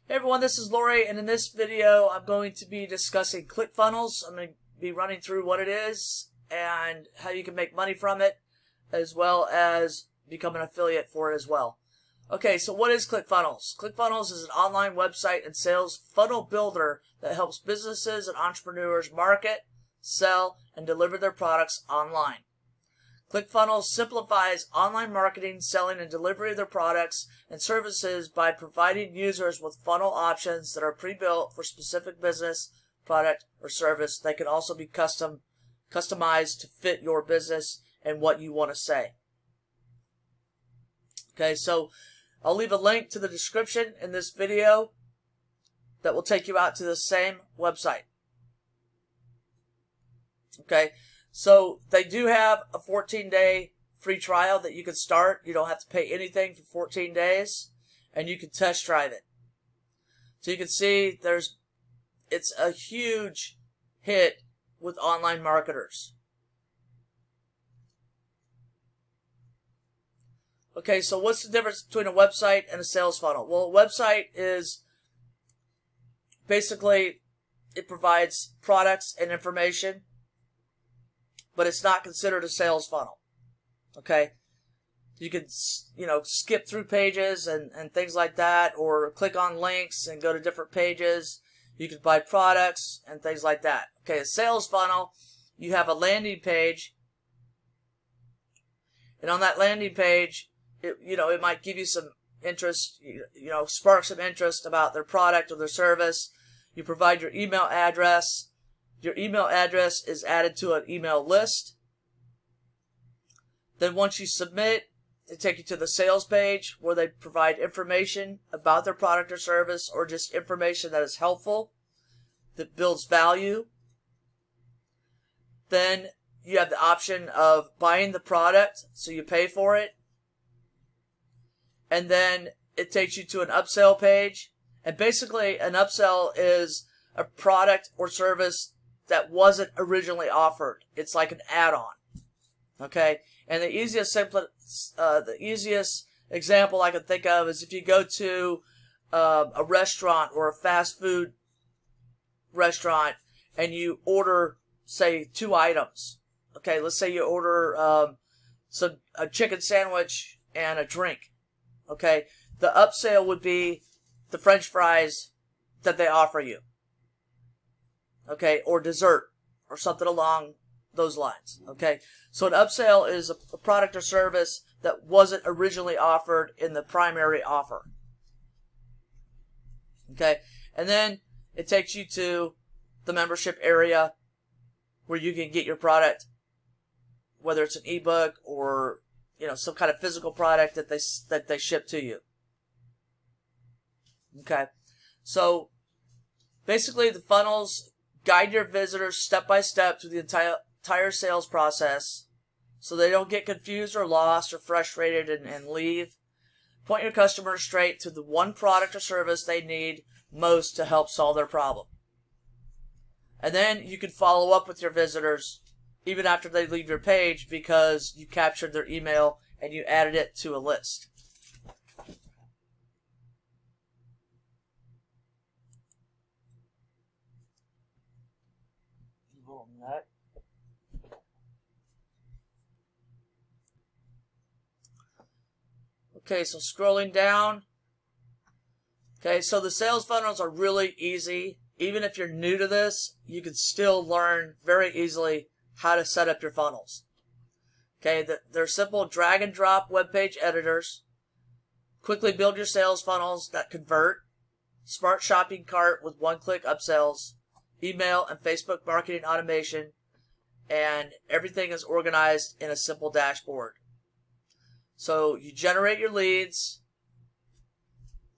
Hey everyone, this is Lori, and in this video I'm going to be discussing Clickfunnels. I'm going to be running through what it is and how you can make money from it, as well as become an affiliate for it as well. Okay, so what is Clickfunnels? Clickfunnels is an online website and sales funnel builder that helps businesses and entrepreneurs market, sell, and deliver their products online. Clickfunnels simplifies online marketing, selling, and delivery of their products and services by providing users with funnel options that are pre-built for specific business, product, or service. They can also be customized to fit your business and what you want to say. Okay, so I'll leave a link to the description in this video that will take you out to the same website. Okay. So they do have a 14-day free trial that you can start. You don't have to pay anything for 14 days, and you can test drive it. So you can see it's a huge hit with online marketers. Okay, so what's the difference between a website and a sales funnel? Well, a website is basically, it provides products and information, but it's not considered a sales funnel. Okay, you can, skip through pages and things like that, or click on links and go to different pages. You can buy products and things like that. Okay, a sales funnel, you have a landing page, and on that landing page, it might give you some interest, spark some interest about their product or their service. You provide your email address. Your email address is added to an email list. Then once you submit, they take you to the sales page where they provide information about their product or service, or just information that is helpful, that builds value. Then you have the option of buying the product, so you pay for it. And then it takes you to an upsell page. And basically an upsell is a product or service that wasn't originally offered. It's like an add-on. Okay, and the easiest example I can think of is if you go to a restaurant or a fast food restaurant and you order, say, 2 items. Okay, let's say you order a chicken sandwich and a drink. Okay, the upsell would be the French fries that they offer you. Okay, or dessert, or something along those lines. Okay, so an upsell is a product or service that wasn't originally offered in the primary offer. Okay, and then it takes you to the membership area where you can get your product, whether it's an ebook or some kind of physical product that they ship to you. Okay, so basically the funnels guide your visitors step by step through the entire sales process so they don't get confused or lost or frustrated and leave. Point your customers straight to the one product or service they need most to help solve their problem. And then you can follow up with your visitors even after they leave your page because you captured their email and you added it to a list. Okay, so scrolling down. Okay, so the sales funnels are really easy. Even if you're new to this, you can still learn very easily how to set up your funnels. Okay, they're simple drag and drop web page editors. Quickly build your sales funnels that convert. Smart shopping cart with one-click upsells. Email and Facebook marketing automation. And everything is organized in a simple dashboard. So you generate your leads.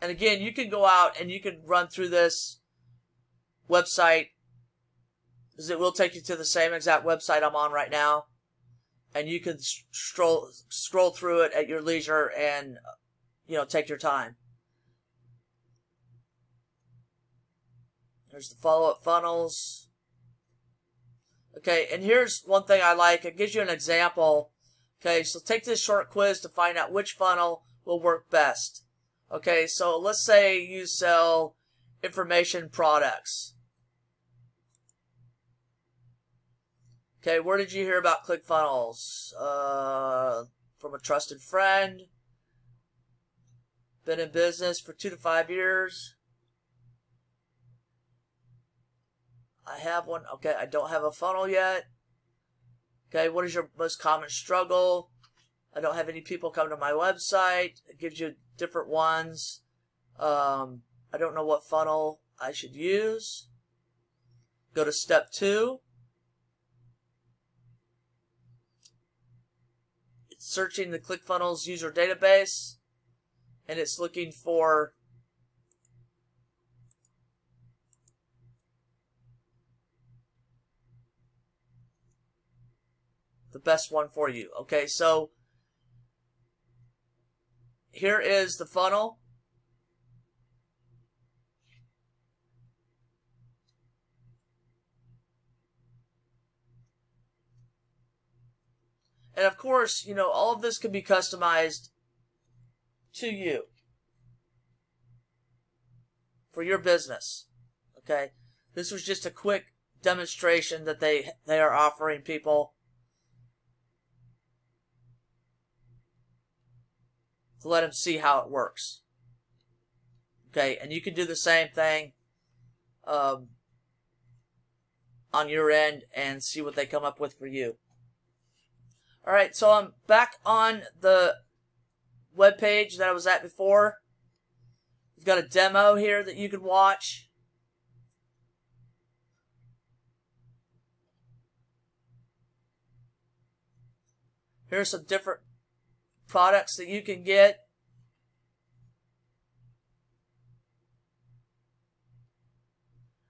And again, you can go out and you can run through this website, because it will take you to the same exact website I'm on right now. And you can scroll through it at your leisure and, take your time. There's the follow-up funnels. Okay, and here's one thing I like. It gives you an example. Okay, so take this short quiz to find out which funnel will work best. Okay, so let's say you sell information products. Okay, where did you hear about ClickFunnels? From a trusted friend. Been in business for 2 to 5 years. I have one. Okay, I don't have a funnel yet. Okay, what is your most common struggle? I don't have any people come to my website. It gives you different ones. I don't know what funnel I should use. Go to step 2. It's searching the ClickFunnels user database, and it's looking for the best one for you. Okay, so here is the funnel. And of course, you know, all of this can be customized to you for your business. Okay, this was just a quick demonstration that they are offering people to let them see how it works. Okay, and you can do the same thing on your end and see what they come up with for you. All right, so I'm back on the web page that I was at before. We've got a demo here that you can watch. Here's some different products that you can get.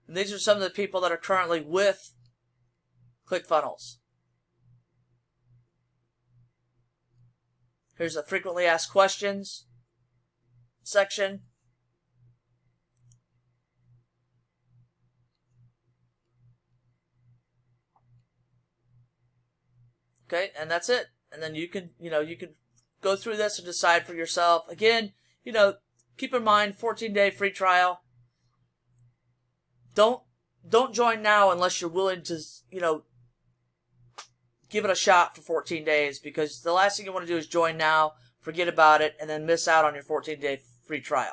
And these are some of the people that are currently with ClickFunnels. Here's a frequently asked questions section. Okay, and that's it. And then you can, you can go through this and decide for yourself. Again, keep in mind 14-day free trial. Don't join now unless you're willing to, give it a shot for 14 days, because the last thing you want to do is join now, forget about it, and then miss out on your 14-day free trial.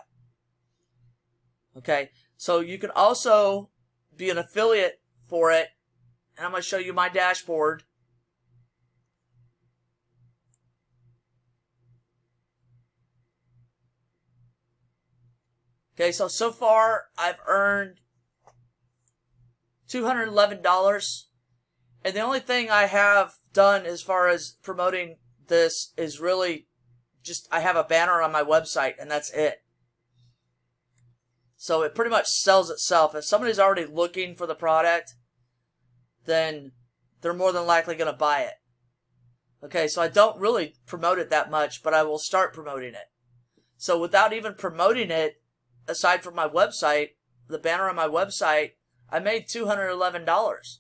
Okay, so you can also be an affiliate for it, and I'm going to show you my dashboard. Okay, so far I've earned $211. And the only thing I have done as far as promoting this is really just I have a banner on my website, and that's it. So it pretty much sells itself. If somebody's already looking for the product, then they're more than likely going to buy it. Okay, so I don't really promote it that much, but I will start promoting it. So without even promoting it, aside from my website, the banner on my website, I made $211.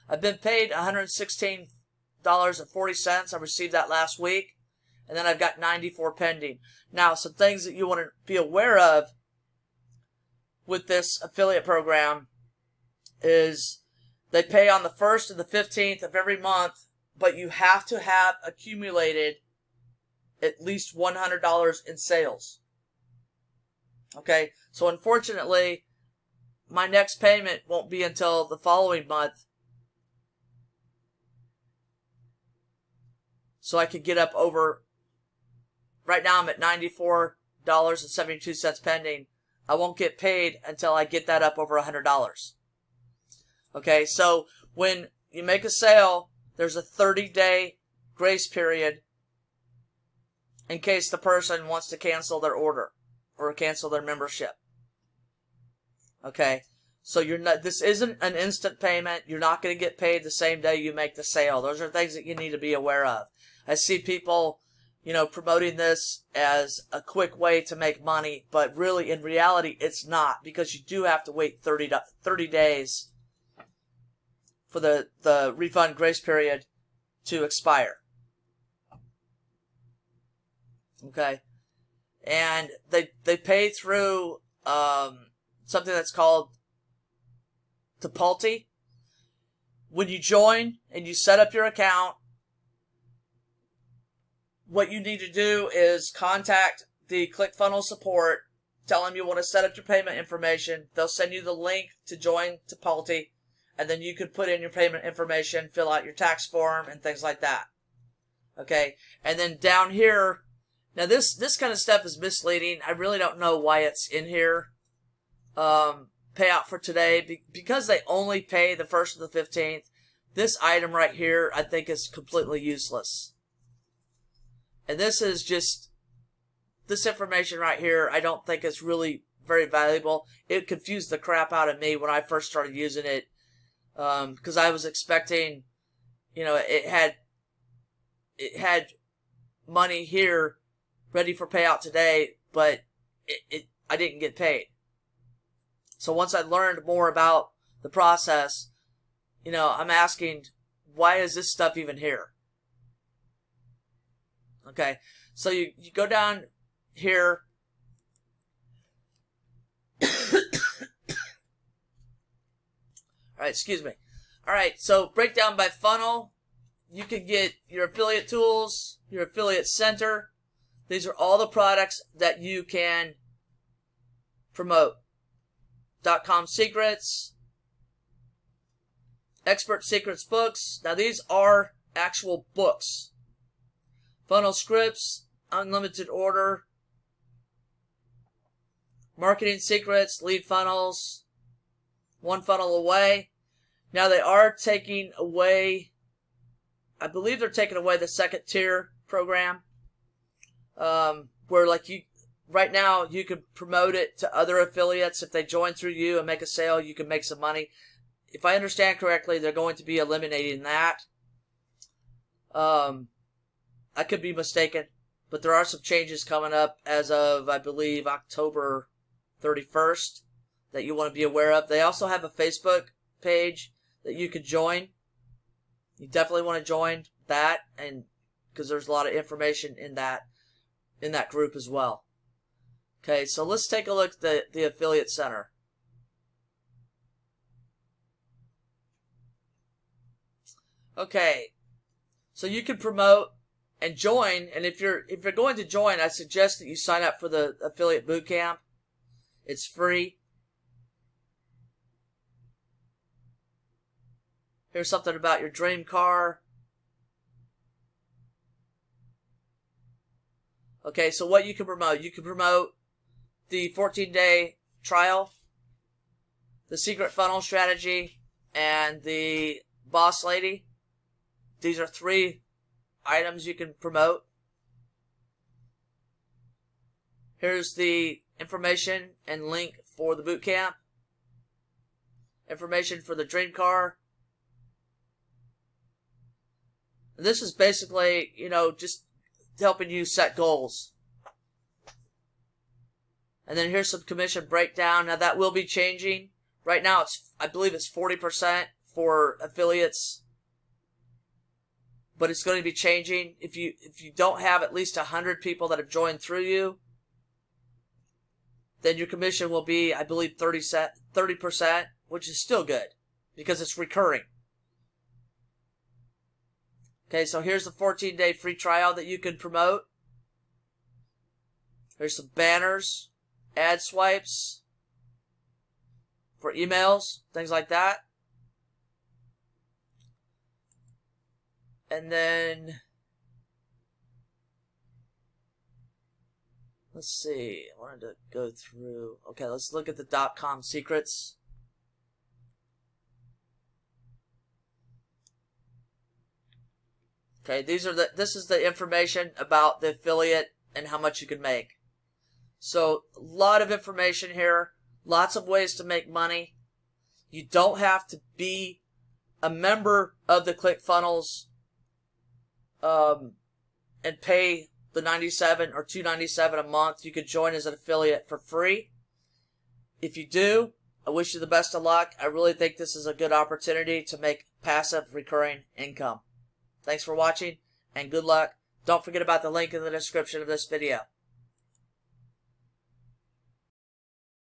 I've been paid $116.40. I received that last week. And then I've got 94 pending. Now, some things that you want to be aware of with this affiliate program is they pay on the 1st and the 15th of every month, but you have to have accumulated at least $100 in sales. Okay, so unfortunately, my next payment won't be until the following month. So I could get up over, right now I'm at $94.72 pending. I won't get paid until I get that up over $100. Okay, so when you make a sale, there's a 30-day grace period in case the person wants to cancel their order or cancel their membership. Okay, so this isn't an instant payment. You're not going to get paid the same day you make the sale. Those are things that you need to be aware of. I see people, promoting this as a quick way to make money, but really, in reality, it's not, because you do have to wait 30 days for the refund grace period to expire. Okay? and they pay through something that's called Parttime. When you join and you set up your account, what you need to do is contact the Clickfunnels support, tell them you want to set up your payment information. They'll send you the link to join to Parttime, and then you can put in your payment information, fill out your tax form, and things like that. Okay, and then down here, now this kind of stuff is misleading. I really don't know why it's in here. Payout for today, because they only pay the 1st of the 15th. This item right here, I think, is completely useless. And this is just, this information right here, I don't think is really very valuable. It confused the crap out of me when I first started using it, because I was expecting, you know, it had money here ready for payout today, but I didn't get paid. So once I learned more about the process, you know, I'm asking, why is this stuff even here? Okay, so you go down here. Alright, excuse me. Alright, so breakdown by funnel. You can get your affiliate tools, your affiliate center. These are all the products that you can promote. .com secrets, expert secrets books. Now these are actual books. Funnel scripts, unlimited order, marketing secrets, lead funnels, one funnel away. Now they are taking away, I believe they're taking away the 2nd tier program, where like right now, you can promote it to other affiliates. If they join through you and make a sale, you can make some money. If I understand correctly, they're going to be eliminating that. I could be mistaken, but there are some changes coming up as of, I believe, October 31st that you want to be aware of. They also have a Facebook page that you could join. You definitely want to join that, and because there's a lot of information in that group as well. Okay, so let's take a look at the affiliate center. Okay, so you can promote and join, and if you're going to join, I suggest that you sign up for the affiliate bootcamp. It's free. Here's something about your dream car. Okay, so what you can promote the 14-day trial, the secret funnel strategy, and the boss lady. These are 3 items you can promote. Here's the information and link for the bootcamp. Information for the dream car. And this is basically, you know, just helping you set goals. And then here's some commission breakdown. Now that will be changing. Right now I believe it's 40% for affiliates. But it's going to be changing. If you don't have at least 100 people that have joined through you, then your commission will be, I believe, 30%, which is still good because it's recurring. Okay, so here's the 14-day free trial that you can promote. Here's some banners, ad swipes for emails, things like that. And then, let's see, I wanted to go through, okay, let's look at the .com secrets. Okay, this is the information about the affiliate and how much you can make. So, a lot of information here, lots of ways to make money. You don't have to be a member of the Clickfunnels and pay the $97 or $297 a month. You could join as an affiliate for free. If you do, I wish you the best of luck. I really think this is a good opportunity to make passive recurring income. Thanks for watching and good luck. Don't forget about the link in the description of this video.